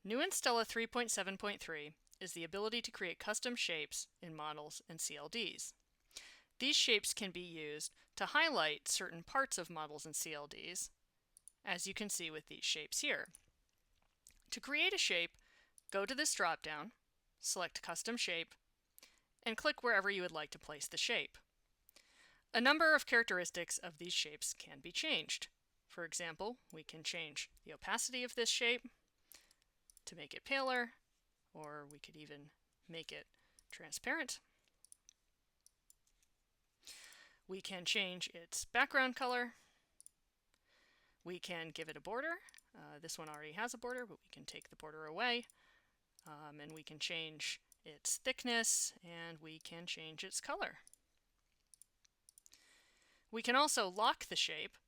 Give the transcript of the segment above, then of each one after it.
New in Stella 3.7.3 is the ability to create custom shapes in models and CLDs. These shapes can be used to highlight certain parts of models and CLDs, as you can see with these shapes here. To create a shape, go to this drop-down, select Custom Shape, and click wherever you would like to place the shape. A number of characteristics of these shapes can be changed. For example, we can change the opacity of this shape to make it paler, or we could even make it transparent. We can change its background color. We can give it a border. This one already has a border, but we can take the border away. And we can change its thickness, and we can change its color. We can also lock the shape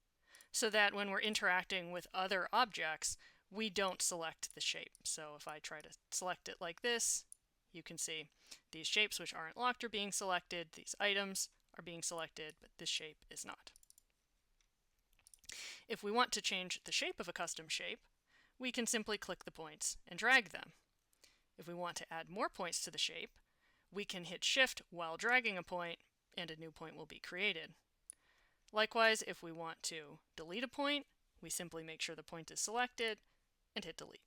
so that when we're interacting with other objects, we don't select the shape. So if I try to select it like this, you can see these shapes which aren't locked are being selected, these items are being selected, but this shape is not. If we want to change the shape of a custom shape, we can simply click the points and drag them. If we want to add more points to the shape, we can hit Shift while dragging a point, and a new point will be created. Likewise, if we want to delete a point, we simply make sure the point is selected and hit delete.